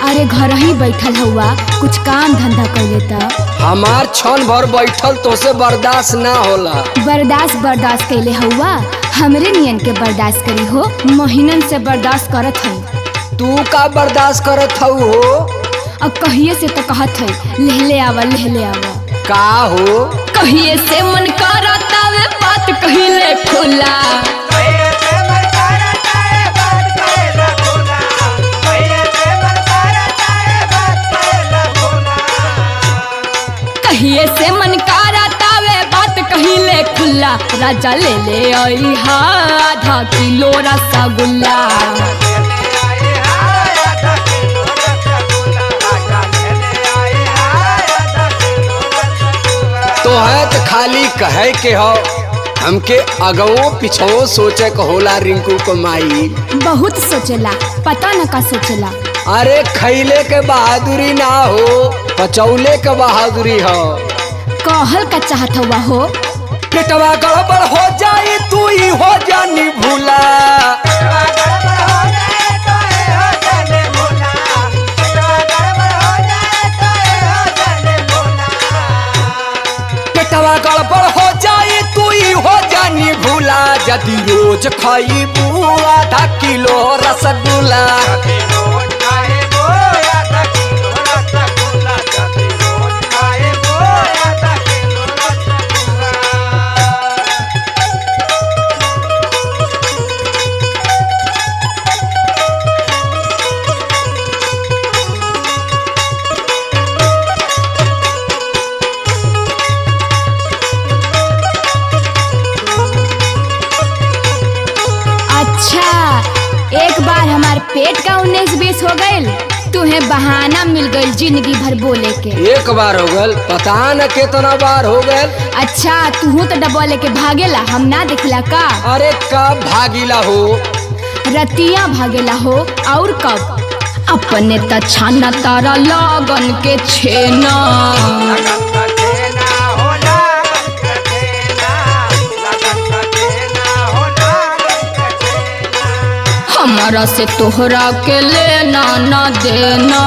अरे घर ही बैठल हुआ, कुछ काम धंधा कर लेता। हमार क्षण भर बैठल तो से बर्दाश्त ना होला। बर्दाश्त कैले हुआ, हमरे नियन के बर्दाश्त करी हो, महीनन से बर्दाश्त करत है। तू का बर्दाश्त करत हऊ हो? अब कहिए से तो कहत है लेहले आवा का हो? कहिए से मन करता वे बात कहिले खुला। कहिए से मन करता वे बात कहिले खुला। राजा ले ले आई हा आधा किलो रसगुल्ला। तो है तो खाली कहे के हो, हमके अगवो पिछवो सोचे को होला। रिंकू को माई बहुत सोचेला, पता न का सोचेला। अरे खैले के बहादुरी ना हो, पचौले के बहादुरी हो। कहल का चाहत हुआ हो? पेटवा गड़बड़ हो जाए तू ही हो जानी भूला। पेटवा गड़बड़ हो जाए तू ही हो जानी भूला। यदि रोज खाइबू आधा किलो रसगुल्ला। एक बार हमार पेट का 19-20 हो गईल, तुम्हें बहाना मिल गईल जिंदगी भर बोले के। एक बार हो गल, पता न कितना बार हो गल। अच्छा तू तो डब्बा लेके भागेला, हम ना देखला का? अरे कब भागीला हो? रतिया भागेला हो। और कब? अपने त छाना तारा लगन के छेना। हमारा से तोहरा के लेना ना देना।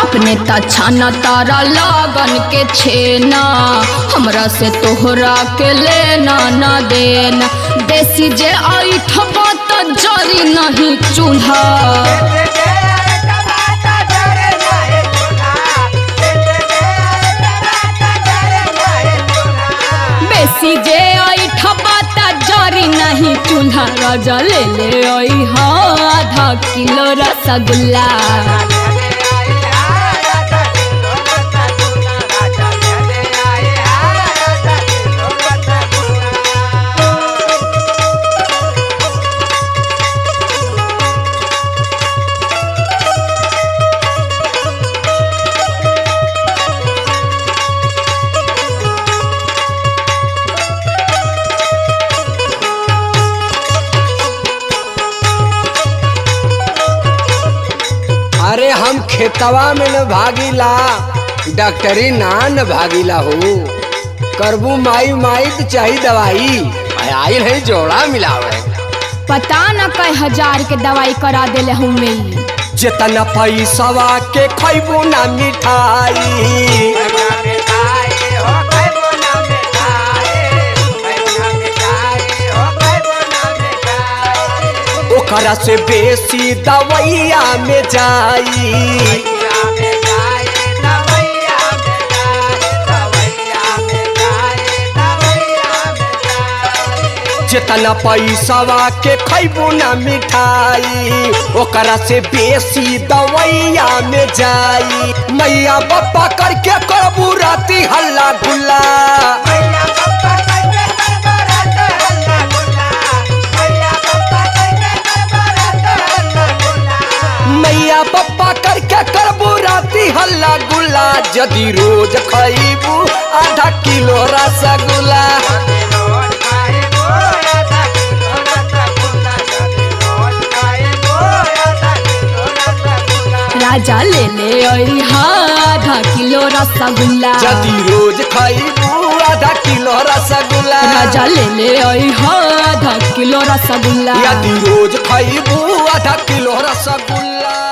अपने छाना तारा लगन के छेना। हमरा से तोहरा के लेना ना देना। देसी जे ऐठबा त जरी नहीं चूल्हा। देसी जे ऐठबा त जरी नहीं चूल्हा। राजा ले ले आई हा आधा किलो रसगुल्ला। अरे हम खेतवा में न भागीला, डॉक्टरी ना न भागीला हो। करबू माई माई तो चाहिए दवाई, आयल है जोड़ा मिलावे। पता न कई हजार के दवाई करा देले हूँ मैं। जितना पैसावा के खैबू ना मिठाई। ओकरा से बेसी दवैया में जाई। जितना पैसावा के खैबू ना मिठाई, ओकरा से बेसी दवैया में जाई। मैया बापा करके करबू राती हल्ला गुल्ला। मैया पप्पा करके करबू राती हल्ला गुल्ला। यदि रोज खैबू आधा किलो रसगुल्ला। राजा ले ले आई हा आधा किलो रसगुल्ला। यदि रोज खैबू आधा किलो रसगुल्ला। राजा ले ले आई आधा किलो रसगुल्ला। यदि रोज खैबू आधा किलो रसगुल्ला।